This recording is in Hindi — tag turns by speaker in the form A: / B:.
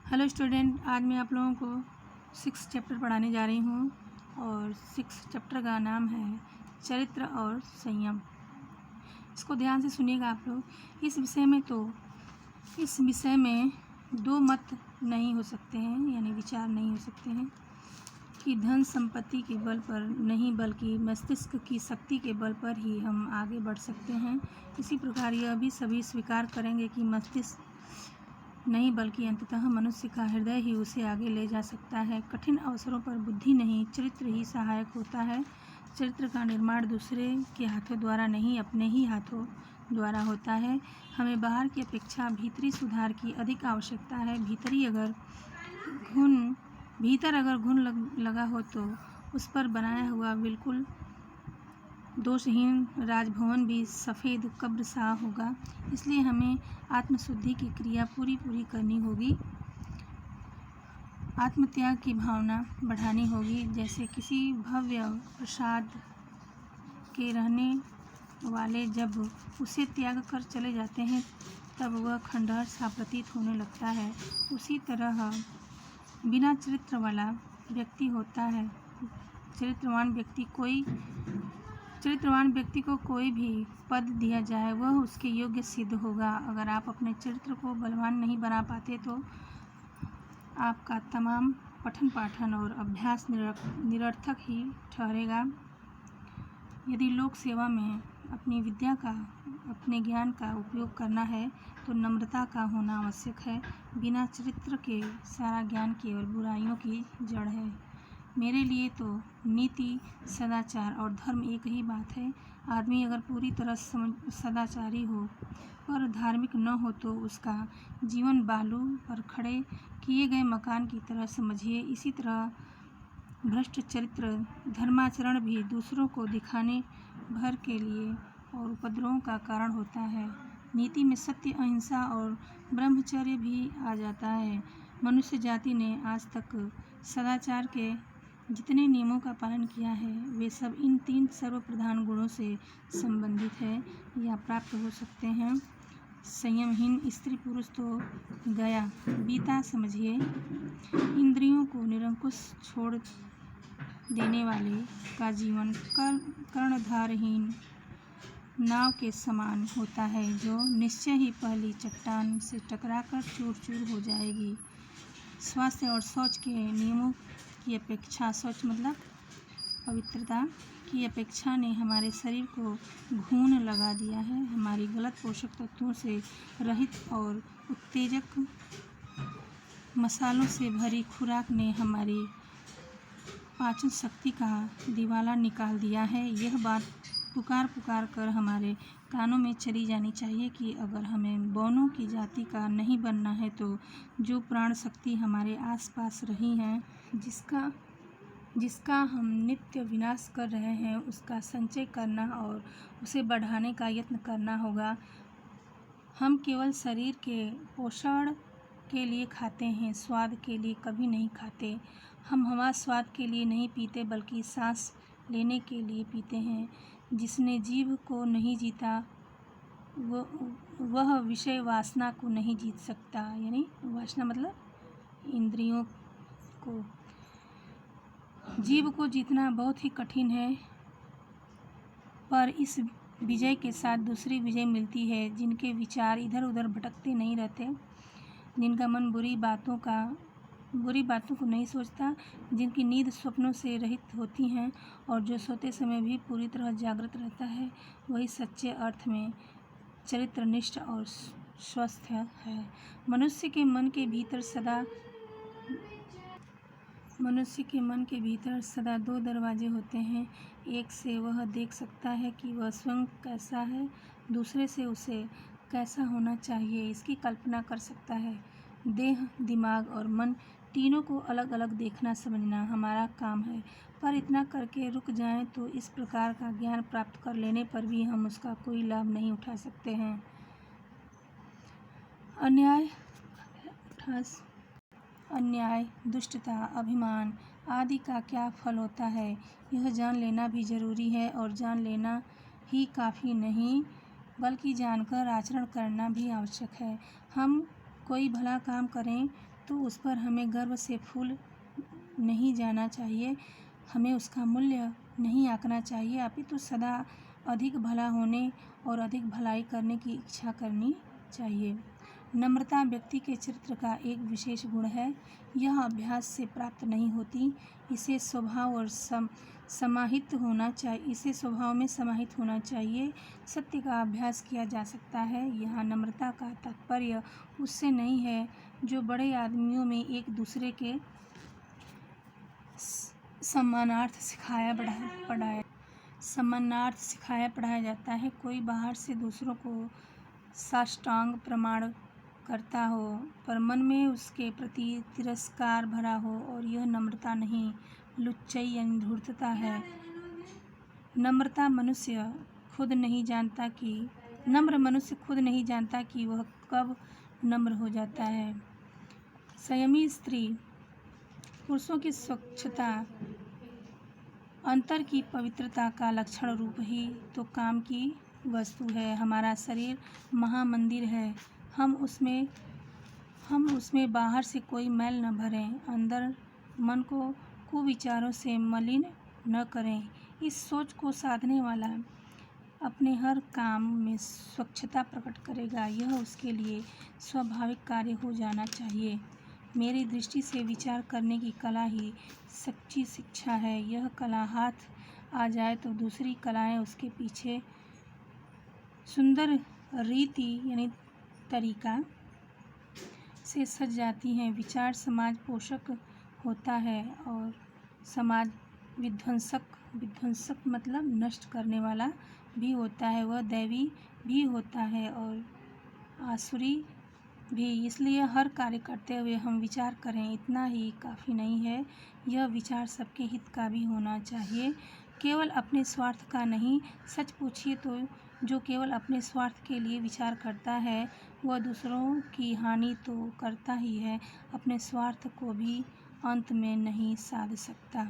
A: हेलो स्टूडेंट, आज मैं आप लोगों को 6 चैप्टर पढ़ाने जा रही हूँ और 6 चैप्टर का नाम है चरित्र और संयम। इसको ध्यान से सुनिएगा आप लोग। इस विषय में दो मत नहीं हो सकते हैं, यानी विचार नहीं हो सकते हैं कि धन संपत्ति के बल पर नहीं बल्कि मस्तिष्क की शक्ति के बल पर ही हम आगे बढ़ सकते हैं। इसी प्रकार यह भी सभी स्वीकार करेंगे कि मस्तिष्क नहीं बल्कि अंततः मनुष्य का हृदय ही उसे आगे ले जा सकता है। कठिन अवसरों पर बुद्धि नहीं, चरित्र ही सहायक होता है। चरित्र का निर्माण दूसरे के हाथों द्वारा नहीं, अपने ही हाथों द्वारा होता है। हमें बाहर की अपेक्षा भीतरी सुधार की अधिक आवश्यकता है। भीतर अगर घुन लगा हो तो उस पर बनाया हुआ बिल्कुल दोषहीन राजभवन भी सफ़ेद कब्र सा होगा। इसलिए हमें आत्मशुद्धि की क्रिया पूरी करनी होगी। आत्मत्याग की भावना बढ़ानी होगी। जैसे किसी भव्य प्रसाद के रहने वाले जब उसे त्याग कर चले जाते हैं तब वह खंडहर सा प्रतीत होने लगता है। उसी तरह बिना चरित्र वाला व्यक्ति होता है। चरित्रवान व्यक्ति को कोई भी पद दिया जाए वह उसके योग्य सिद्ध होगा। अगर आप अपने चरित्र को बलवान नहीं बना पाते तो आपका तमाम पठन पाठन और अभ्यास निरर्थक ही ठहरेगा। यदि लोक सेवा में अपनी विद्या का, अपने ज्ञान का उपयोग करना है तो नम्रता का होना आवश्यक है। बिना चरित्र के सारा ज्ञान केवल बुराइयों की जड़ है। मेरे लिए तो नीति, सदाचार और धर्म एक ही बात है। आदमी अगर पूरी तरह सदाचारी हो पर धार्मिक न हो तो उसका जीवन बालू पर खड़े किए गए मकान की तरह समझिए। इसी तरह भ्रष्ट चरित्र, धर्माचरण भी दूसरों को दिखाने भर के लिए और उपद्रवों का कारण होता है। नीति में सत्य, अहिंसा और ब्रह्मचर्य भी आ जाता है। मनुष्य जाति ने आज तक सदाचार के जितने नियमों का पालन किया है वे सब इन 3 सर्वप्रधान गुणों से संबंधित है या प्राप्त हो सकते हैं। संयमहीन स्त्री पुरुष तो गया बीता समझिए। इंद्रियों को निरंकुश छोड़ देने वाले का जीवन कर्णधारहीन नाव के समान होता है जो निश्चय ही पहली चट्टान से टकराकर चूर चूर हो जाएगी। स्वास्थ्य और शौच के नियमों की अपेक्षा, शौच मतलब पवित्रता की अपेक्षा ने हमारे शरीर को घून लगा दिया है। हमारी गलत पोषक तत्वों से रहित और उत्तेजक मसालों से भरी खुराक ने हमारी पाचन शक्ति का दिवाला निकाल दिया है। यह बात पुकार कर हमारे कानों में चली जानी चाहिए कि अगर हमें बौनों की जाति का नहीं बनना है तो जो प्राण शक्ति हमारे आसपास रही है, जिसका हम नित्य विनाश कर रहे हैं, उसका संचय करना और उसे बढ़ाने का यत्न करना होगा। हम केवल शरीर के पोषण के लिए खाते हैं, स्वाद के लिए कभी नहीं खाते। हम हवा स्वाद के लिए नहीं पीते बल्कि सांस लेने के लिए पीते हैं। जिसने जीभ को नहीं जीता वह विषय वासना को नहीं जीत सकता। यानी वासना मतलब इंद्रियों को। जीव को जीतना बहुत ही कठिन है पर इस विजय के साथ दूसरी विजय मिलती है। जिनके विचार इधर उधर भटकते नहीं रहते, जिनका मन बुरी बातों को नहीं सोचता, जिनकी नींद स्वप्नों से रहित होती हैं और जो सोते समय भी पूरी तरह जागृत रहता है, वही सच्चे अर्थ में चरित्रनिष्ठ और स्वस्थ है। मनुष्य के मन के भीतर सदा 2 दरवाजे होते हैं। एक से वह देख सकता है कि वह स्वयं कैसा है, दूसरे से उसे कैसा होना चाहिए इसकी कल्पना कर सकता है। देह, दिमाग और मन तीनों को अलग अलग देखना समझना हमारा काम है, पर इतना करके रुक जाएं तो इस प्रकार का ज्ञान प्राप्त कर लेने पर भी हम उसका कोई लाभ नहीं उठा सकते हैं। अन्याय, दुष्टता, अभिमान आदि का क्या फल होता है यह जान लेना भी जरूरी है। और जान लेना ही काफ़ी नहीं बल्कि जानकर आचरण करना भी आवश्यक है। हम कोई भला काम करें तो उस पर हमें गर्व से फूल नहीं जाना चाहिए, हमें उसका मूल्य नहीं आंकना चाहिए, अपितु सदा अधिक भला होने और अधिक भलाई करने की इच्छा करनी चाहिए। नम्रता व्यक्ति के चरित्र का एक विशेष गुण है। यह अभ्यास से प्राप्त नहीं होती, इसे स्वभाव में समाहित होना चाहिए। सत्य का अभ्यास किया जा सकता है। यहाँ नम्रता का तात्पर्य उससे नहीं है जो बड़े आदमियों में एक दूसरे के सम्मानार्थ सिखाया पढ़ाया जाता है। कोई बाहर से दूसरों को साष्टांग प्रणाम करता हो पर मन में उसके प्रति तिरस्कार भरा हो, और यह नम्रता नहीं, लुच्चाई यानी धूर्तता है। नम्र मनुष्य खुद नहीं जानता कि वह कब नम्र हो जाता है। संयमी स्त्री पुरुषों की स्वच्छता, अंतर की पवित्रता का लक्षण रूप ही तो काम की वस्तु है। हमारा शरीर महामंदिर है, हम उसमें बाहर से कोई मैल न भरें, अंदर मन को कुविचारों से मलिन न करें। इस सोच को साधने वाला अपने हर काम में स्वच्छता प्रकट करेगा, यह उसके लिए स्वाभाविक कार्य हो जाना चाहिए। मेरी दृष्टि से विचार करने की कला ही सच्ची शिक्षा है। यह कला हाथ आ जाए तो दूसरी कलाएं उसके पीछे सुंदर रीति यानी तरीका से सज जाती हैं। विचार समाज पोषक होता है और समाज विध्वंसक मतलब नष्ट करने वाला भी होता है। वह दैवी भी होता है और आसुरी भी। इसलिए हर कार्य करते हुए हम विचार करें, इतना ही काफ़ी नहीं है, यह विचार सबके हित का भी होना चाहिए, केवल अपने स्वार्थ का नहीं। सच पूछिए तो जो केवल अपने स्वार्थ के लिए विचार करता है वह दूसरों की हानि तो करता ही है, अपने स्वार्थ को भी अंत में नहीं साध सकता।